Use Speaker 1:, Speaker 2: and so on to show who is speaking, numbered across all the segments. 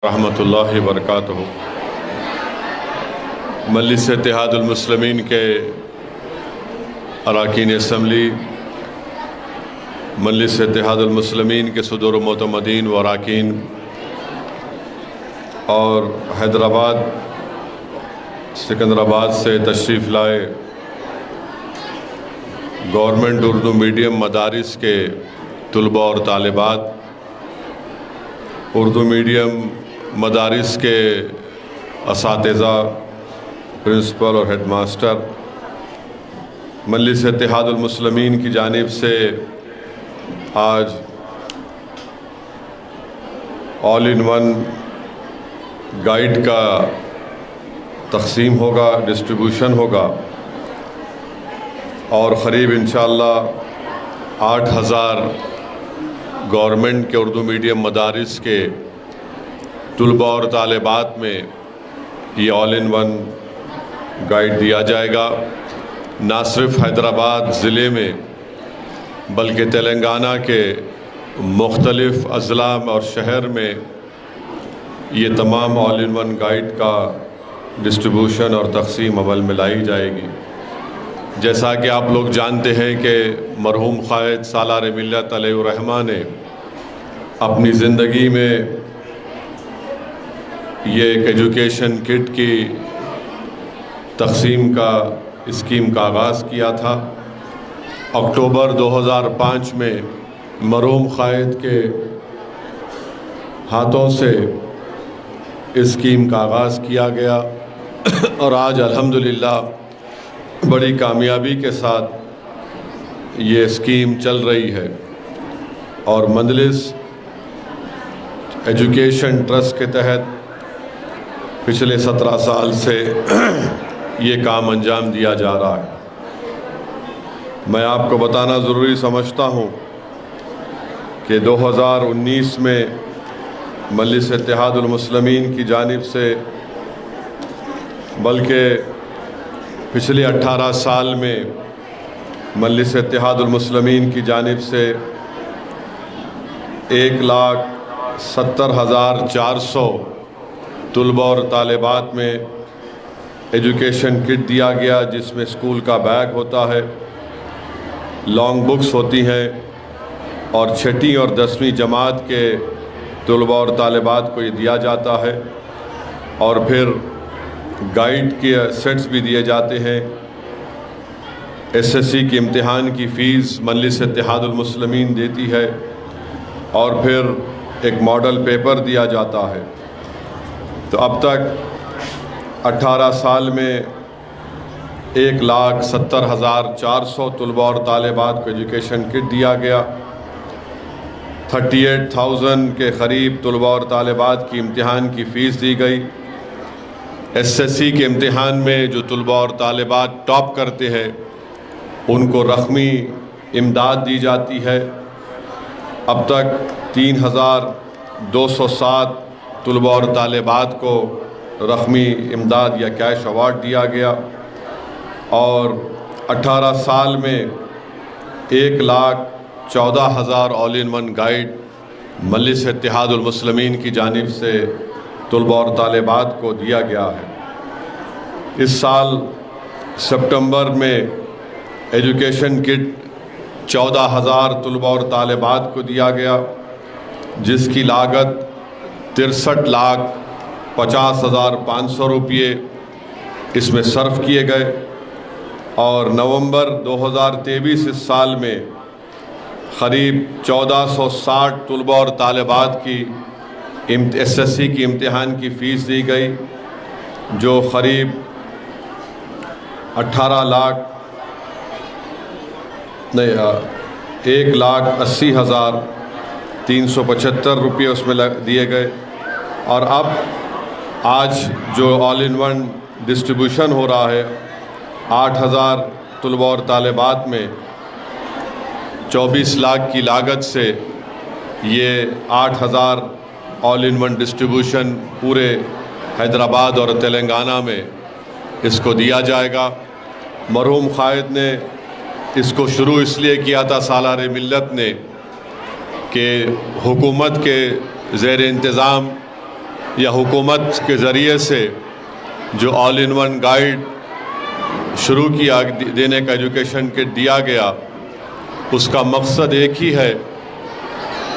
Speaker 1: رحمۃ اللہ وبرکاتہ۔ مجلس اتحاد المسلمین کے اراکین اسمبلی، مجلس اتحاد المسلمین کے صدور و معتمدین و اراکین اور حیدرآباد سکندرآباد سے تشریف لائے گورنمنٹ اردو میڈیم مدارس کے طلباء اور طالبات، اردو میڈیم مدارس کے اساتذہ، پرنسپل اور ہیڈ ماسٹر، مجلس اتحاد المسلمین کی جانب سے آج آل ان ون گائیڈ کا تقسیم ہوگا، ڈسٹریبیوشن ہوگا، اور قریب انشاءاللہ 8,000 گورنمنٹ کے اردو میڈیم مدارس کے طلباء اور طالبات میں یہ آل ان ون گائیڈ دیا جائے گا۔ نہ صرف حیدرآباد ضلع میں بلکہ تلنگانہ کے مختلف اضلاع اور شہر میں یہ تمام آل ان ون گائیڈ کا ڈسٹریبیوشن اور تقسیم عمل میں لائی جائے گی۔ جیسا کہ آپ لوگ جانتے ہیں کہ مرحوم قائد سالار ملت علیہ الرحمہ نے اپنی زندگی میں یہ ایک ایجوکیشن کٹ کی تقسیم کا اسکیم کا آغاز کیا تھا۔ اکتوبر 2005 میں مرحوم قائد کے ہاتھوں سے اسکیم کا آغاز کیا گیا اور آج الحمدللہ بڑی کامیابی کے ساتھ یہ اسکیم چل رہی ہے، اور مجلس ایجوکیشن ٹرسٹ کے تحت پچھلے 17 سال سے یہ کام انجام دیا جا رہا ہے۔ میں آپ کو بتانا ضروری سمجھتا ہوں کہ 2019 میں مجلس اتحاد المسلمین کی جانب سے، بلکہ پچھلے 18 سال میں مجلس اتحاد المسلمین کی جانب سے 1,70,400 طلباء اور طالبات میں ایجوکیشن کٹ دیا گیا، جس میں اسکول کا بیگ ہوتا ہے، لانگ بکس ہوتی ہیں، اور 6ٹھی اور 10ویں جماعت کے طلباء اور طالبات کو یہ دیا جاتا ہے، اور پھر گائیڈ کے سیٹس بھی دیے جاتے ہیں۔ SSC کے امتحان کی فیس مجلس اتحاد المسلمین دیتی ہے، اور پھر ایک ماڈل پیپر دیا جاتا ہے۔ تو اب تک 18 سال میں 1,70,400 طلباء اور طالبات کو ایجوکیشن کٹ دیا گیا۔ 38,000 کے قریب طلباء اور طالبات کی امتحان کی فیس دی گئی۔ SSC کے امتحان میں جو طلباء اور طالبات ٹاپ کرتے ہیں ان کو رقمی امداد دی جاتی ہے۔ اب تک 3,207 طلباء اور طالبات کو رقمی امداد یا کیش ایوارڈ دیا گیا، اور 18 سال میں 1,14,000 آل ان ون گائیڈ مجلس اتحاد المسلمین کی جانب سے طلباء اور طالبات کو دیا گیا ہے۔ اس سال سپٹمبر میں ایجوکیشن کٹ 14,000 طلباء اور طالبات کو دیا گیا، جس کی لاگت 63,50,500 روپیے اس میں صرف کیے گئے، اور نومبر 2023 اس سال میں قریب 1,460 طلباء اور طالبات کی SSC کی امتحان کی فیس دی گئی، جو قریب 1,80,375 روپے اس میں دیے گئے۔ اور اب آج جو آل ان ون ڈسٹریبیوشن ہو رہا ہے 8,000 طلباء اور طالبات میں 24 لاکھ کی لاگت سے، یہ 8,000 آل ان ون ڈسٹریبیوشن پورے حیدرآباد اور تلنگانہ میں اس کو دیا جائے گا۔ مرحوم قائد نے اس کو شروع اس لیے کیا تھا سالار ملت نے کہ حکومت کے زیر انتظام یا حکومت کے ذریعے سے جو آل ان ون گائیڈ شروع کیا دینے کا ایجوکیشن کٹ دیا گیا، اس کا مقصد ایک ہی ہے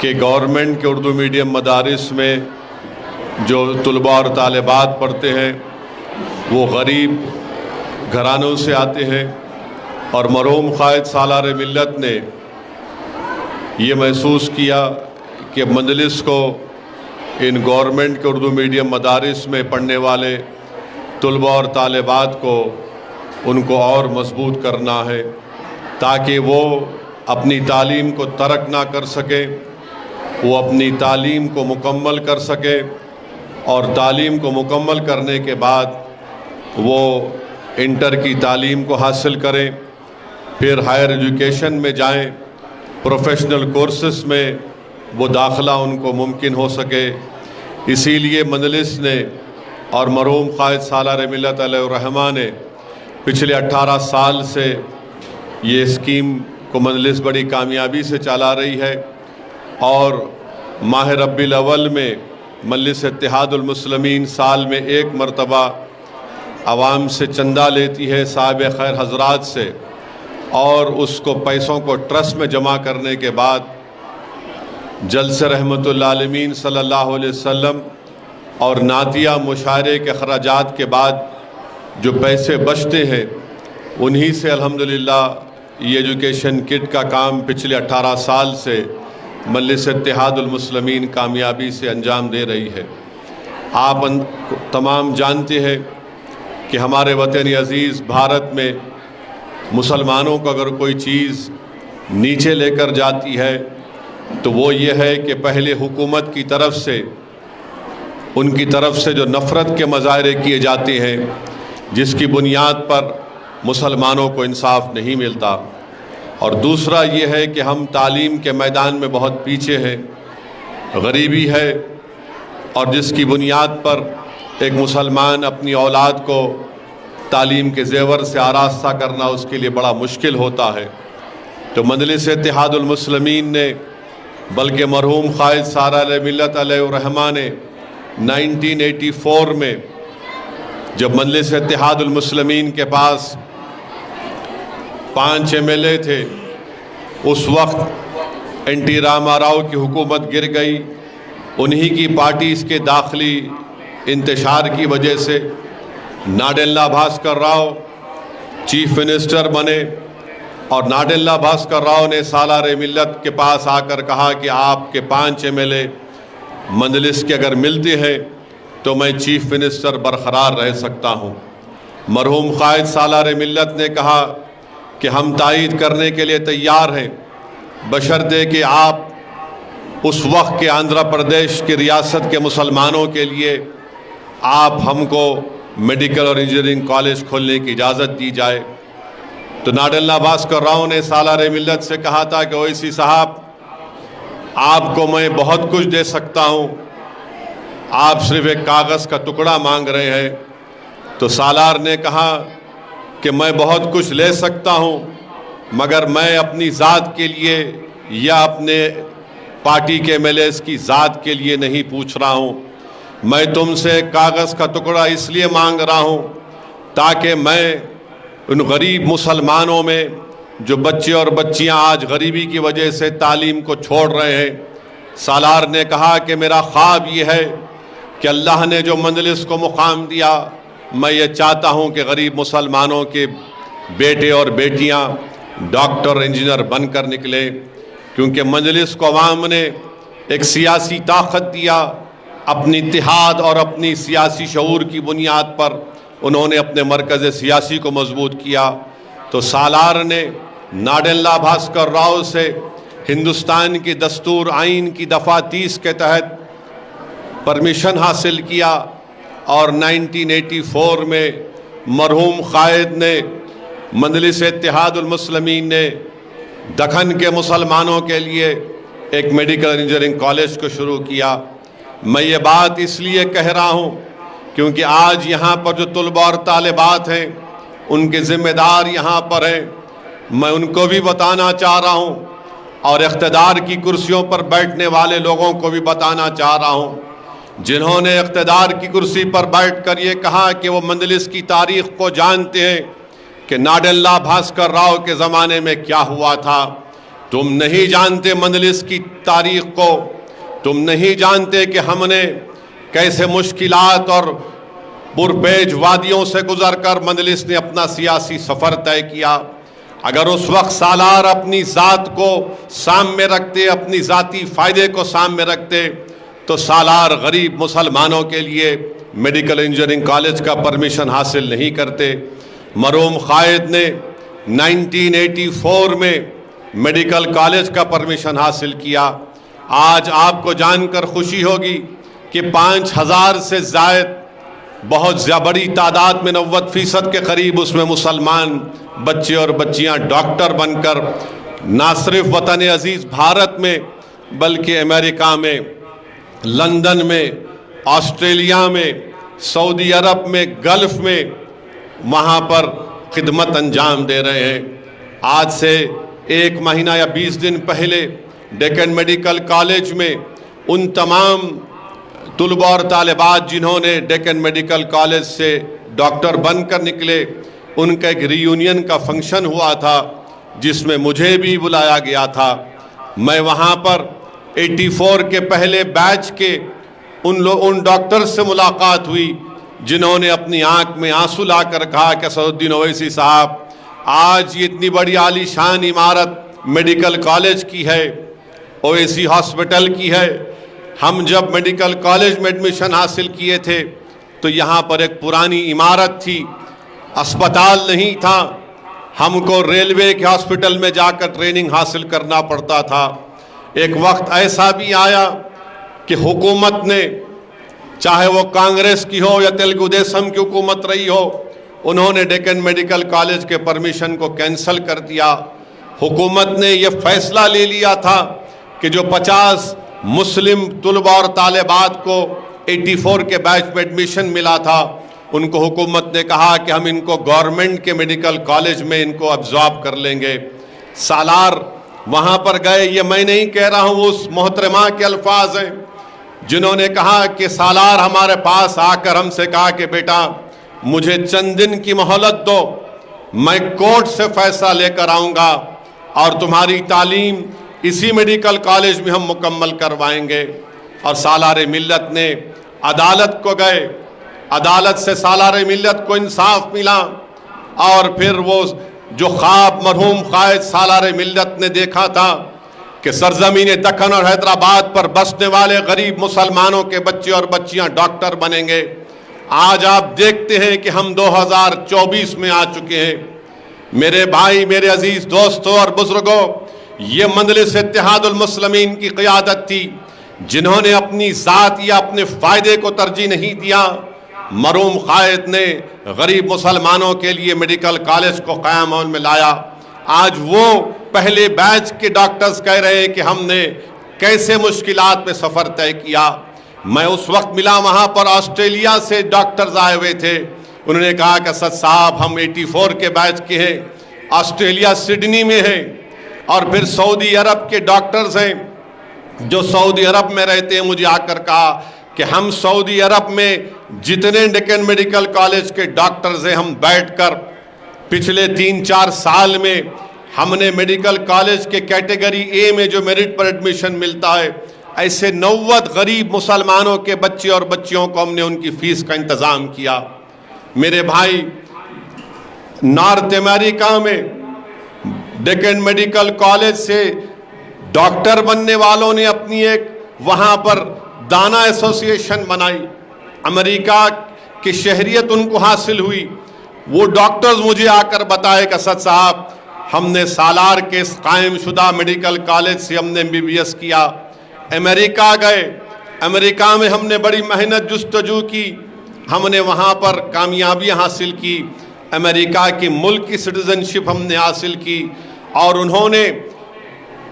Speaker 1: کہ گورنمنٹ کے اردو میڈیم مدارس میں جو طلباء اور طالبات پڑھتے ہیں وہ غریب گھرانوں سے آتے ہیں، اور مرحوم قائد سالار ملت نے یہ محسوس کیا کہ مجلس کو ان گورنمنٹ کے اردو میڈیم مدارس میں پڑھنے والے طلباء اور طالبات کو ان کو اور مضبوط کرنا ہے تاکہ وہ اپنی تعلیم کو ترک نہ کر سکے، وہ اپنی تعلیم کو مکمل کر سکے، اور تعلیم کو مکمل کرنے کے بعد وہ انٹر کی تعلیم کو حاصل کریں، پھر ہائر ایجوکیشن میں جائیں، پروفیشنل کورسز میں وہ داخلہ ان کو ممکن ہو سکے۔ اسی لیے مجلس نے اور مرحوم قائد سالار ملت علیہ الرحمہ نے پچھلے 18 سال سے یہ اسکیم کو مجلس بڑی کامیابی سے چلا رہی ہے، اور ماہ ربیع الاول میں مجلس اتحاد المسلمین سال میں ایک مرتبہ عوام سے چندہ لیتی ہے، صاحب خیر حضرات سے، اور اس کو پیسوں کو ٹرسٹ میں جمع کرنے کے بعد جلسہ سے رحمت اللہ عالمین صلی اللہ علیہ وسلم اور نعتیہ مشاعرے کے اخراجات کے بعد جو پیسے بچتے ہیں انہی سے الحمدللہ یہ ایجوکیشن کٹ کا کام پچھلے 18 سال سے مجلس اتحاد المسلمین کامیابی سے انجام دے رہی ہے۔ آپ تمام جانتے ہیں کہ ہمارے وطن عزیز بھارت میں مسلمانوں کو اگر کوئی چیز نیچے لے کر جاتی ہے تو وہ یہ ہے کہ پہلے حکومت کی طرف سے ان کی طرف سے جو نفرت کے مظاہرے کیے جاتے ہیں جس کی بنیاد پر مسلمانوں کو انصاف نہیں ملتا، اور دوسرا یہ ہے کہ ہم تعلیم کے میدان میں بہت پیچھے ہیں، غریبی ہے، اور جس کی بنیاد پر ایک مسلمان اپنی اولاد کو تعلیم کے زیور سے آراستہ کرنا اس کے لیے بڑا مشکل ہوتا ہے۔ تو مجلس اتحاد المسلمین نے بلکہ مرحوم قائد سالار ملت علیہ الرحمہ نے 1984 میں جب مجلس اتحاد المسلمین کے پاس 5 MLA تھے، اس وقت این ٹی راما راؤ کی حکومت گر گئی، انہی کی پارٹیز کے داخلی انتشار کی وجہ سے ناڈیلا بھاسکر راؤ چیف منسٹر بنے، اور ناڈیلا بھاسکر راؤ نے سالار ملت کے پاس آ کر کہا کہ آپ کے 5 MLA مجلس کے اگر ملتے ہیں تو میں چیف منسٹر برقرار رہ سکتا ہوں۔ مرحوم قائد سالار ملت نے کہا کہ ہم تائید کرنے کے لیے تیار ہیں، بشرطے کہ آپ اس وقت کے آندھرا پردیش کی ریاست کے مسلمانوں کے لیے آپ ہم کو میڈیکل اور انجینئرنگ کالج کھولنے کی اجازت دی جائے۔ تو ناڈیلا بھاسکر راؤ نے سالار ملت سے کہا تھا کہ اویسی صاحب، آپ کو میں بہت کچھ دے سکتا ہوں، آپ صرف ایک کاغذ کا ٹکڑا مانگ رہے ہیں۔ تو سالار نے کہا کہ میں بہت کچھ لے سکتا ہوں، مگر میں اپنی ذات کے لیے یا اپنے پارٹی کے MLAs کی ذات کے لیے نہیں پوچھ رہا ہوں، میں تم سے کاغذ کا ٹکڑا اس لیے مانگ رہا ہوں تاکہ میں ان غریب مسلمانوں میں جو بچے اور بچیاں آج غریبی کی وجہ سے تعلیم کو چھوڑ رہے ہیں، سالار نے کہا کہ میرا خواب یہ ہے کہ اللہ نے جو مجلس کو مقام دیا، میں یہ چاہتا ہوں کہ غریب مسلمانوں کے بیٹے اور بیٹیاں ڈاکٹر انجینئر بن کر نکلیں، کیونکہ مجلس کو عوام نے ایک سیاسی طاقت دیا، اپنی اتحاد اور اپنی سیاسی شعور کی بنیاد پر انہوں نے اپنے مرکز سیاسی کو مضبوط کیا۔ تو سالار نے ناڈیلا بھاسکر راؤ سے ہندوستان کی دستور آئین کی دفعہ 30 کے تحت پرمیشن حاصل کیا، اور 1984 میں مرحوم قائد نے مجلس اتحاد المسلمین نے دکن کے مسلمانوں کے لیے ایک میڈیکل انجینئرنگ کالج کو شروع کیا۔ میں یہ بات اس لیے کہہ رہا ہوں کیونکہ آج یہاں پر جو طلباء اور طالبات ہیں ان کے ذمہ دار یہاں پر ہیں، میں ان کو بھی بتانا چاہ رہا ہوں، اور اقتدار کی کرسیوں پر بیٹھنے والے لوگوں کو بھی بتانا چاہ رہا ہوں جنہوں نے اقتدار کی کرسی پر بیٹھ کر یہ کہا کہ وہ مجلس کی تاریخ کو جانتے ہیں کہ ناڈلا بھاسکر راؤ کے زمانے میں کیا ہوا تھا۔ تم نہیں جانتے مجلس کی تاریخ کو، تم نہیں جانتے کہ ہم نے کیسے مشکلات اور پرپیچ وادیوں سے گزر کر مجلس نے اپنا سیاسی سفر طے کیا۔ اگر اس وقت سالار اپنی ذات کو سامنے رکھتے، اپنی ذاتی فائدے کو سامنے رکھتے، تو سالار غریب مسلمانوں کے لیے میڈیکل انجینئرنگ کالج کا پرمیشن حاصل نہیں کرتے۔ مرحوم قائد نے 1984 میں میڈیکل کالج کا پرمیشن حاصل کیا۔ آج آپ کو جان کر خوشی ہوگی کہ 5000 سے زائد بہت بڑی تعداد میں 90% کے قریب اس میں مسلمان بچے اور بچیاں ڈاکٹر بن کر نہ صرف وطن عزیز بھارت میں بلکہ امریکہ میں، لندن میں، آسٹریلیا میں، سعودی عرب میں، گلف میں وہاں پر خدمت انجام دے رہے ہیں۔ آج سے 1 مہینہ یا 20 دن پہلے ڈیکن میڈیکل کالج میں ان تمام طلباء اور طالبات جنہوں نے ڈیکن میڈیکل کالج سے ڈاکٹر بن کر نکلے، ان کا ایک ری یونین کا فنکشن ہوا تھا جس میں مجھے بھی بلایا گیا تھا۔ میں وہاں پر 84 کے پہلے بیچ کے ان ڈاکٹر سے ملاقات ہوئی جنہوں نے اپنی آنکھ میں آنسو لا کر کہا کہ اسد الدین اویسی صاحب، آج یہ اتنی بڑی عالی شان عمارت میڈیکل کالج کی ہے، اویسی ہاسپٹل کی ہے۔ ہم جب میڈیکل کالج میں ایڈمیشن حاصل کیے تھے تو یہاں پر ایک پرانی عمارت تھی، اسپتال نہیں تھا، ہم کو ریلوے کے ہاسپٹل میں جا کر ٹریننگ حاصل کرنا پڑتا تھا۔ ایک وقت ایسا بھی آیا کہ حکومت نے، چاہے وہ کانگریس کی ہو یا تلگو دیسم کی حکومت رہی ہو، انہوں نے ڈیکن میڈیکل کالج کے پرمیشن کو کینسل کر دیا۔ حکومت نے یہ فیصلہ لے لیا تھا کہ جو 50 مسلم طلباء اور طالبات کو 84 کے بیچ میں ایڈمیشن ملا تھا، ان کو حکومت نے کہا کہ ہم ان کو گورنمنٹ کے میڈیکل کالج میں ان کو ابزارب کر لیں گے۔ سالار وہاں پر گئے، یہ میں نہیں کہہ رہا ہوں، اس محترمہ کے الفاظ ہیں جنہوں نے کہا کہ سالار ہمارے پاس آ کر ہم سے کہا کہ بیٹا مجھے چند دن کی مہلت دو، میں کورٹ سے فیصلہ لے کر آؤں گا اور تمہاری تعلیم اسی میڈیکل کالج میں ہم مکمل کروائیں گے۔ اور سالار ملت نے عدالت کو گئے، عدالت سے سالار ملت کو انصاف ملا، اور پھر وہ جو خواب مرحوم قائد سالار ملت نے دیکھا تھا کہ سرزمین دکن اور حیدرآباد پر بسنے والے غریب مسلمانوں کے بچے اور بچیاں ڈاکٹر بنیں گے، آج آپ دیکھتے ہیں کہ ہم 2024 میں آ چکے ہیں۔ میرے بھائی، میرے عزیز دوستوں اور بزرگوں، یہ مجلس اتحاد المسلمین کی قیادت تھی جنہوں نے اپنی ذات یا اپنے فائدے کو ترجیح نہیں دیا۔ مرحوم قائد نے غریب مسلمانوں کے لیے میڈیکل کالج کو قیام میں لایا۔ آج وہ پہلے بیچ کے ڈاکٹرز کہہ رہے ہیں کہ ہم نے کیسے مشکلات میں سفر طے کیا۔ میں اس وقت ملا، وہاں پر آسٹریلیا سے ڈاکٹرز آئے ہوئے تھے، انہوں نے کہا کہ اسد صاحب ہم 84 کے بیچ کے ہیں، آسٹریلیا سڈنی میں ہیں، اور پھر سعودی عرب کے ڈاکٹرز ہیں جو سعودی عرب میں رہتے ہیں، مجھے آ کر کہا کہ ہم سعودی عرب میں جتنے ڈیکن میڈیکل کالج کے ڈاکٹرز ہیں، ہم بیٹھ کر پچھلے 3-4 سال میں ہم نے میڈیکل کالج کے کیٹیگری اے میں جو میرٹ پر ایڈمیشن ملتا ہے، ایسے 90 غریب مسلمانوں کے بچے اور بچیوں کو ہم نے ان کی فیس کا انتظام کیا۔ میرے بھائی، نارتھ امریکہ میں ڈیکن میڈیکل کالج سے ڈاکٹر بننے والوں نے اپنی ایک وہاں پر دانا ایسوسی ایشن بنائی، امریکہ کی شہریت ان کو حاصل ہوئی۔ وہ ڈاکٹرز مجھے آ کر بتائے کہ اسد صاحب ہم نے سالار کے اس قائم شدہ میڈیکل کالج سے ہم نے MBBS کیا، امریکہ گئے، امریکہ میں ہم نے بڑی محنت جستجو کی، ہم نے وہاں پر کامیابیاں حاصل کی، امریکہ کی ملک کی سٹیزنشپ ہم نے حاصل کی، اور انہوں نے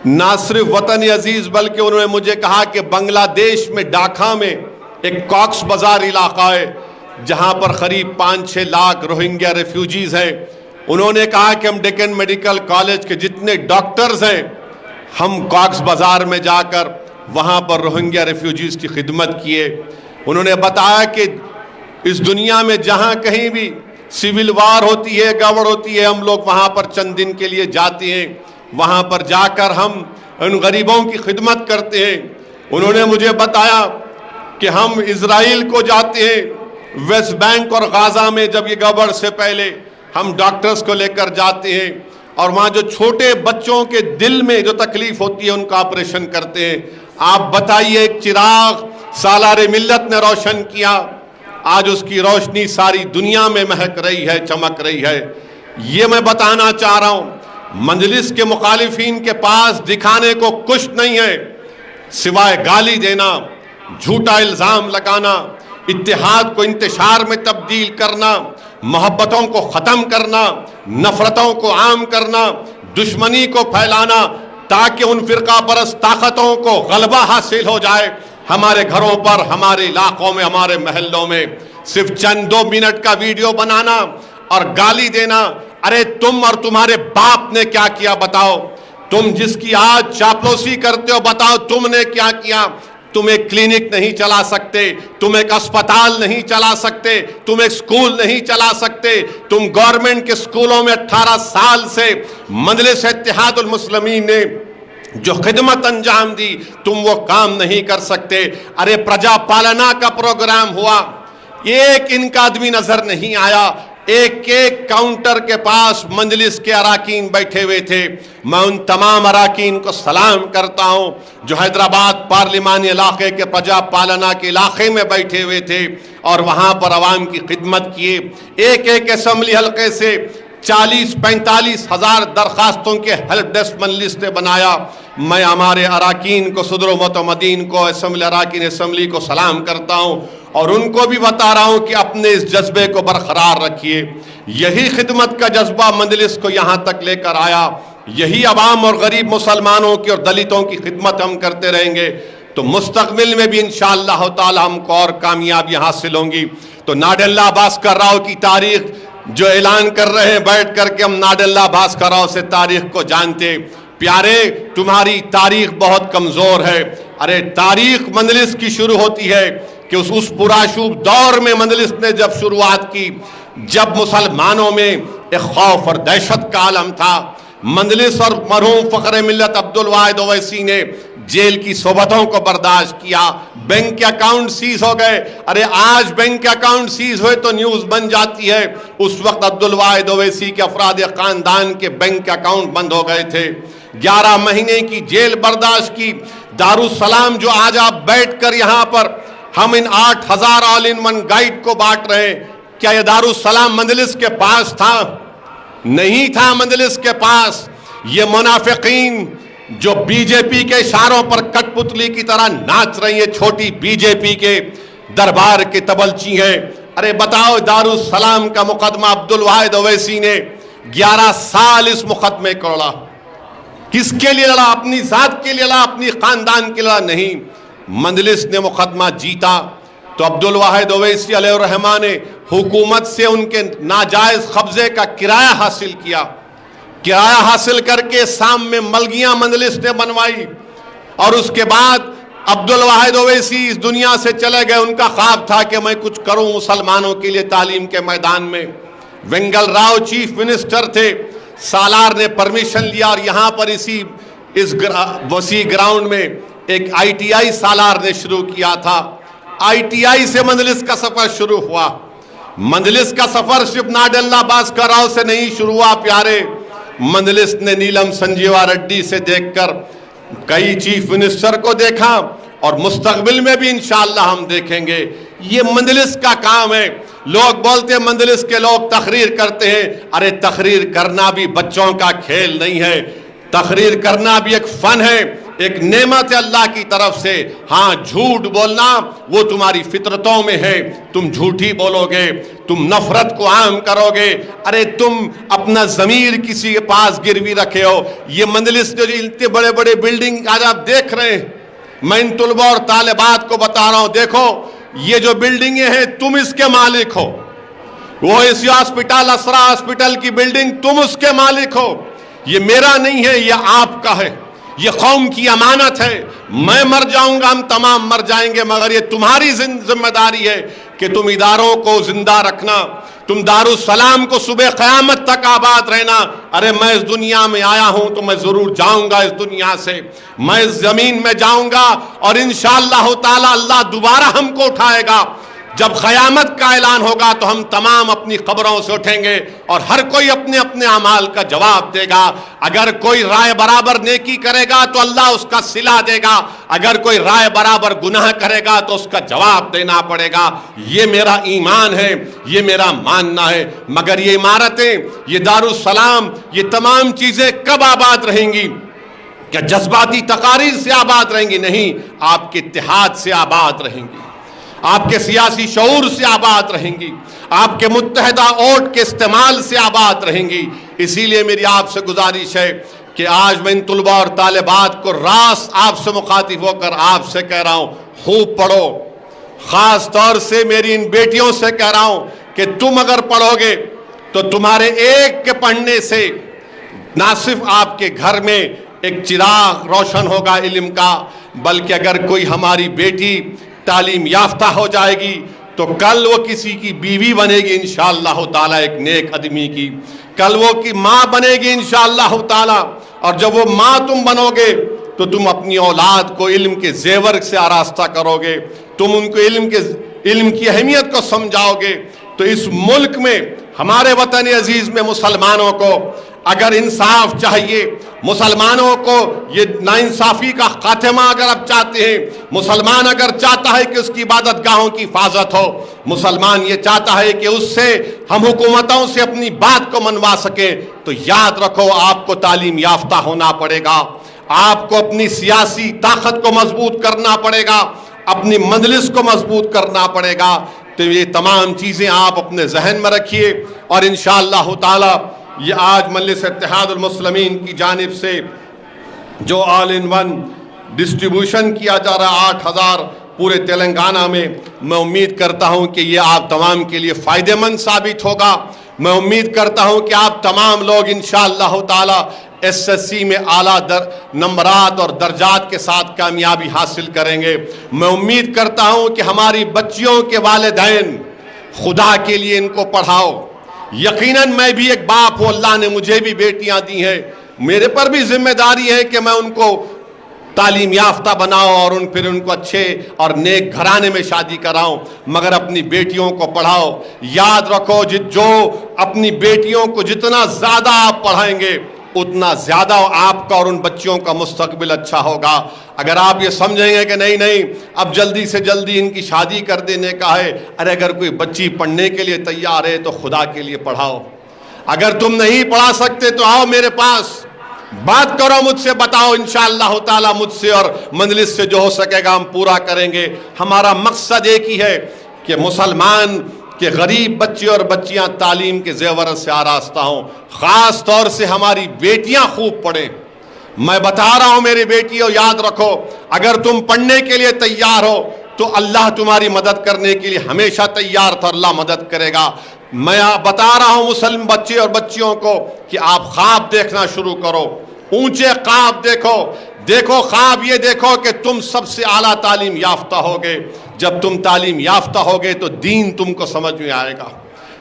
Speaker 1: نہ صرف وطن عزیز بلکہ انہوں نے مجھے کہا کہ بنگلہ دیش میں ڈھاکہ میں ایک کاکس بازار علاقہ ہے جہاں پر قریب 5-6 لاکھ روہنگیا ریفیوجیز ہیں، انہوں نے کہا کہ ہم ڈیکن میڈیکل کالج کے جتنے ڈاکٹرز ہیں ہم کاکس بازار میں جا کر وہاں پر روہنگیا ریفیوجیز کی خدمت کیے۔ انہوں نے بتایا کہ اس دنیا میں جہاں کہیں بھی سول وار ہوتی ہے، گڑبڑ ہوتی ہے، ہم لوگ وہاں پر چند دن کے لیے جاتے ہیں، وہاں پر جا کر ہم ان غریبوں کی خدمت کرتے ہیں۔ انہوں نے مجھے بتایا کہ ہم اسرائیل کو جاتے ہیں، ویسٹ بینک اور غازہ میں جب یہ گڑبڑ سے پہلے ہم ڈاکٹرز کو لے کر جاتے ہیں اور وہاں جو چھوٹے بچوں کے دل میں جو تکلیف ہوتی ہے ان کا آپریشن کرتے ہیں۔ آپ بتائیے، ایک چراغ سالار ملت نے روشن کیا، آج اس کی روشنی ساری دنیا میں مہک رہی ہے، چمک رہی ہے۔ یہ میں بتانا چاہ رہا ہوں، مجلس کے مخالفین کے پاس دکھانے کو کچھ نہیں ہے سوائے گالی دینا، جھوٹا الزام لگانا، اتحاد کو انتشار میں تبدیل کرنا، محبتوں کو ختم کرنا، نفرتوں کو عام کرنا، دشمنی کو پھیلانا، تاکہ ان فرقہ پرست طاقتوں کو غلبہ حاصل ہو جائے ہمارے گھروں پر، ہمارے علاقوں میں، ہمارے محلوں میں۔ صرف چند 2 منٹ کا ویڈیو بنانا اور گالی دینا۔ ارے تم اور تمہارے باپ نے کیا کیا بتاؤ؟ تم جس کی آج چاپلوسی کرتے ہو بتاؤ تم نے کیا کیا؟ تم ایک کلینک نہیں چلا سکتے، تم ایک اسپتال نہیں چلا سکتے، تم ایک سکول نہیں چلا سکتے، تم گورنمنٹ کے سکولوں میں 18 سال سے مجلس اتحاد المسلمین نے جو خدمت انجام دی تم وہ کام نہیں کر سکتے۔ ارے پرجا پالنا کا پروگرام ہوا، ایک ان کا آدمی نظر نہیں آیا، ایک ایک کاؤنٹر کے پاس مجلس کے اراکین بیٹھے ہوئے تھے۔ میں ان تمام اراکین کو سلام کرتا ہوں جو حیدرآباد پارلیمانی علاقے کے پرجا پالنا کے علاقے میں بیٹھے ہوئے تھے اور وہاں پر عوام کی خدمت کیے۔ ایک ایک اسمبلی حلقے سے 40-45 ہزار درخواستوں کے ہیلپ ڈیسک مجلس نے بنایا۔ میں ہمارے اراکین کو، صدر و معتمدین کو، اسمبلی اراکین اسمبلی کو سلام کرتا ہوں اور ان کو بھی بتا رہا ہوں کہ اپنے اس جذبے کو برقرار رکھیے۔ یہی خدمت کا جذبہ مجلس کو یہاں تک لے کر آیا، یہی عوام اور غریب مسلمانوں کی اور دلتوں کی خدمت ہم کرتے رہیں گے تو مستقبل میں بھی انشاءاللہ تعالی ہم کو اور کامیابیاں حاصل ہوں گی۔ تو ناڈلہ بھاسکر راؤ کی تاریخ جو اعلان کر رہے ہیں بیٹھ کر کے، ہم ناڈلہ بھاسکر راؤ سے تاریخ کو جانتے۔ پیارے، تمہاری تاریخ بہت کمزور ہے۔ ارے تاریخ مجلس کی شروع ہوتی ہے کہ اس پرآشوب دور میں مجلس نے جب شروعات کی، جب مسلمانوں میں ایک خوف اور دہشت کا عالم تھا۔ مجلس اور مرحوم فخر ملت عبدالواحد اویسی نے جیل کی صحبتوں کو برداشت کیا، بینک کے اکاؤنٹ سیز ہو گئے۔ ارے آج بینک کے اکاؤنٹ سیز ہوئے تو نیوز بن جاتی ہے، اس وقت عبدالواحد اویسی کے افراد خاندان کے بینک کے اکاؤنٹ بند ہو گئے تھے۔ 11 مہینے کی جیل برداشت کی۔ دارالسلام جو آج آپ بیٹھ کر یہاں پر ہم ان 8000 آل ان ون گائیڈ کو بانٹ رہے ہیں، کیا یہ دارالسلام مجلس کے پاس تھا؟ نہیں تھا مجلس کے پاس۔ یہ منافقین جو بی جے پی کے اشاروں پر کٹ پتلی کی طرح ناچ رہی ہیں، چھوٹی بی جے پی کے دربار کے تبلچی ہیں۔ ارے بتاؤ، دارالسلام کا مقدمہ عبدالواحد اویسی نے 11 سال اس مقدمے کو لڑا۔ کس کے لیے لڑا؟ اپنی ذات کے لیے لڑا، اپنی خاندان کے لیے لڑا نہیں۔ مجلس نے مقدمہ جیتا تو عبدالواحد اویسی علیہ الرحمہ نے حکومت سے ان کے ناجائز قبضے کا کرایہ حاصل کیا۔ کرایہ حاصل کر کے سام میں ملگیاں مجلس نے بنوائی اور اس کے بعد عبدالواحد اویسی اس دنیا سے چلے گئے۔ ان کا خواب تھا کہ میں کچھ کروں مسلمانوں کے لیے تعلیم کے میدان میں۔ وینگل راؤ چیف منسٹر تھے، سالار نے پرمیشن لیا اور یہاں پر اس وسیع گراؤنڈ میں ایک ITI سالار نے شروع کیا تھا۔ ITI سے مجلس کا سفر شروع ہوا۔ مجلس کا سفر صرف ناڈلہ بھاسکر راؤ سے نہیں شروع ہوا پیارے، مجلس نے نیلم سنجیوا ریڈی سے دیکھ کر کئی چیف منسٹر کو دیکھا اور مستقبل میں بھی انشاءاللہ ہم دیکھیں گے۔ یہ مجلس کا کام ہے۔ لوگ بولتے ہیں مجلس کے لوگ تقریر کرتے ہیں، ارے تقریر کرنا بھی بچوں کا کھیل نہیں ہے، تقریر کرنا بھی ایک فن ہے، ایک نعمت ہے اللہ کی طرف سے۔ ہاں، جھوٹ بولنا وہ تمہاری فطرتوں میں ہے، تم جھوٹی بولو گے، تم نفرت کو عام کرو گے، ارے تم اپنا ضمیر کسی کے پاس گروی رکھے ہو۔ یہ مجلس نے جو اتنے بڑے بڑے بلڈنگ آج آپ دیکھ رہے ہیں، میں ان طلباء اور طالبات کو بتا رہا ہوں، دیکھو یہ جو بلڈنگیں ہیں تم اس کے مالک ہو۔ وہ اسی ہاسپٹل، اسرا ہاسپٹل کی بلڈنگ تم اس کے مالک ہو، یہ میرا نہیں ہے، یہ آپ کا ہے۔ یہ قوم کی امانت ہے. میں مر جاؤں گا, ہم تمام مر جائیں گے, مگر یہ تمہاری ذمہ داری ہے کہ تم اداروں کو زندہ رکھنا, تم دارالسلام کو صبح قیامت تک آباد رہنا. ارے میں اس دنیا میں آیا ہوں تو میں ضرور جاؤں گا اس دنیا سے, میں اس زمین میں جاؤں گا, اور انشاءاللہ تعالی اللہ دوبارہ ہم کو اٹھائے گا. جب قیامت کا اعلان ہوگا تو ہم تمام اپنی قبروں سے اٹھیں گے, اور ہر کوئی اپنے اپنے اعمال کا جواب دے گا. اگر کوئی رائے برابر نیکی کرے گا تو اللہ اس کا صلہ دے گا, اگر کوئی رائے برابر گناہ کرے گا تو اس کا جواب دینا پڑے گا. یہ میرا ایمان ہے, یہ میرا ماننا ہے. مگر یہ عمارتیں, یہ دارالسلام, یہ تمام چیزیں کب آباد رہیں گی؟ کیا جذباتی تقاریر سے آباد رہیں گی؟ نہیں, آپ کے اتحاد سے آباد رہیں گی, آپ کے سیاسی شعور سے آباد رہیں گی, آپ کے متحدہ ووٹ کے استعمال سے آباد رہیں گی. اسی لیے میری آپ سے گزارش ہے کہ آج میں ان طلباء اور طالبات کو راست آپ سے مخاطب ہو کر آپ سے کہہ رہا ہوں, خوب پڑھو. خاص طور سے میری ان بیٹیوں سے کہہ رہا ہوں کہ تم اگر پڑھو گے تو تمہارے ایک کے پڑھنے سے نہ صرف آپ کے گھر میں ایک چراغ روشن ہوگا علم کا, بلکہ اگر کوئی ہماری بیٹی تعلیم یافتہ ہو جائے گی تو کل وہ کسی کی بیوی بنے گی انشاءاللہ تعالی, ایک نیک آدمی کی. کل وہ کی ماں بنے گی انشاءاللہ تعالی, اور جب وہ ماں تم بنو گے تو تم اپنی اولاد کو علم کے زیور سے آراستہ کرو گے, تم ان کو علم کی اہمیت کو سمجھاؤ گے. تو اس ملک میں, ہمارے وطن عزیز میں مسلمانوں کو اگر انصاف چاہیے, مسلمانوں کو یہ ناانصافی کا خاتمہ اگر آپ چاہتے ہیں, مسلمان اگر چاہتا ہے کہ اس کی عبادت گاہوں کی حفاظت ہو, مسلمان یہ چاہتا ہے کہ اس سے ہم حکومتوں سے اپنی بات کو منوا سکیں, تو یاد رکھو آپ کو تعلیم یافتہ ہونا پڑے گا, آپ کو اپنی سیاسی طاقت کو مضبوط کرنا پڑے گا, اپنی مجلس کو مضبوط کرنا پڑے گا. تو یہ تمام چیزیں آپ اپنے ذہن میں رکھیے, اور انشاءاللہ تعالی یہ آج مجلس اتحاد المسلمین کی جانب سے جو آل ان ون ڈسٹریبیوشن کیا جا رہا 8000 پورے تلنگانہ میں, میں امید کرتا ہوں کہ یہ آپ تمام کے لیے فائدہ مند ثابت ہوگا. میں امید کرتا ہوں کہ آپ تمام لوگ انشاءاللہ تعالی SSC میں اعلیٰ نمبرات اور درجات کے ساتھ کامیابی حاصل کریں گے. میں امید کرتا ہوں کہ ہماری بچیوں کے والدین خدا کے لیے ان کو پڑھاؤ. یقیناً میں بھی ایک باپ ہوں, اللہ نے مجھے بھی بیٹیاں دی ہیں, میرے پر بھی ذمہ داری ہے کہ میں ان کو تعلیم یافتہ بناؤ اور پھر ان کو اچھے اور نیک گھرانے میں شادی کراؤں. مگر اپنی بیٹیوں کو پڑھاؤ. یاد رکھو جو اپنی بیٹیوں کو جتنا زیادہ آپ پڑھائیں گے اتنا زیادہ آپ کا اور ان بچیوں کا مستقبل اچھا ہوگا. اگر آپ یہ سمجھیں گے کہ نہیں اب جلدی سے جلدی ان کی شادی کر دینے کا ہے, ارے اگر کوئی بچی پڑھنے کے لیے تیار ہے تو خدا کے لیے پڑھاؤ. اگر تم نہیں پڑھا سکتے تو آؤ میرے پاس, بات کرو مجھ سے, بتاؤ, انشاءاللہ تعالی مجھ سے اور مجلس سے جو ہو سکے گا ہم پورا کریں گے. ہمارا مقصد ایک ہی ہے کہ مسلمان کہ غریب بچے اور بچیاں تعلیم کے زیورت سے آراستہ ہوں. خاص طور سے ہماری بیٹیاں خوب پڑھیں. میں بتا رہا ہوں میری بیٹیوں, یاد رکھو اگر تم پڑھنے کے لیے تیار ہو تو اللہ تمہاری مدد کرنے کے لیے ہمیشہ تیار تھا, اللہ مدد کرے گا. میں بتا رہا ہوں مسلم بچے اور بچیوں کو کہ آپ خواب دیکھنا شروع کرو, اونچے خواب دیکھو خواب یہ دیکھو کہ تم سب سے اعلیٰ تعلیم یافتہ ہوگے. جب تم تعلیم یافتہ ہوگے تو دین تم کو سمجھ میں آئے گا,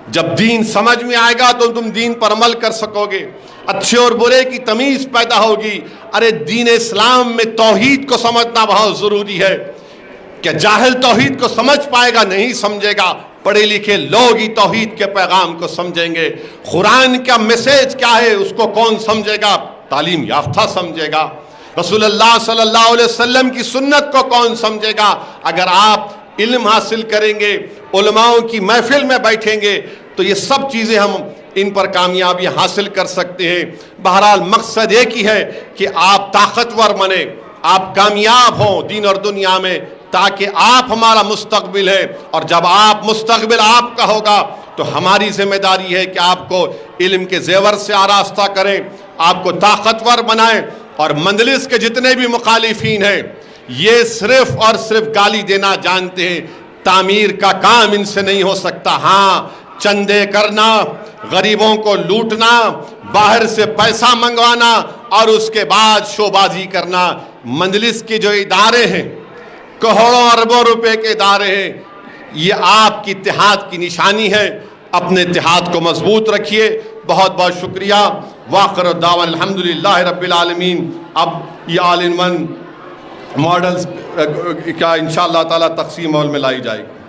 Speaker 1: جب دین سمجھ میں آئے گا تو تم دین پر عمل کر سکو گے, اچھے اور برے کی تمیز پیدا ہوگی. ارے دین اسلام میں توحید کو سمجھنا بہت ضروری ہے. کیا جاہل توحید کو سمجھ پائے گا؟ نہیں سمجھے گا. پڑھے لکھے لوگ ہی توحید کے پیغام کو سمجھیں گے. قرآن کا میسج کیا ہے اس کو کون سمجھے گا؟ تعلیم یافتہ سمجھے گا. رسول اللہ صلی اللہ علیہ وسلم کی سنت کو کون سمجھے گا؟ اگر آپ علم حاصل کریں گے, علماؤں کی محفل میں بیٹھیں گے تو یہ سب چیزیں ہم ان پر کامیابی حاصل کر سکتے ہیں. بہرحال مقصد ایک ہی ہے کہ آپ طاقتور بنیں, آپ کامیاب ہوں دین اور دنیا میں, تاکہ آپ ہمارا مستقبل ہے. اور جب آپ مستقبل آپ کا ہوگا تو ہماری ذمہ داری ہے کہ آپ کو علم کے زیور سے آراستہ کریں, آپ کو طاقتور بنائیں. اور مجلس کے جتنے بھی مخالفین ہیں یہ صرف اور صرف گالی دینا جانتے ہیں, تعمیر کا کام ان سے نہیں ہو سکتا. ہاں, چندے کرنا, غریبوں کو لوٹنا, باہر سے پیسہ منگوانا, اور اس کے بعد شوبازی کرنا. مجلس کے جو ادارے ہیں کروڑوں اربوں روپے کے ادارے ہیں, یہ آپ کی اتحاد کی نشانی ہے. اپنے اتحاد کو مضبوط رکھیے. بہت بہت شکریہ. وآخر الدعوانا الحمدللہ رب العالمین. اب یہ آل ان ون ماڈلز کا انشاءاللہ تعالی تقسیم عمل میں لائی جائے گی.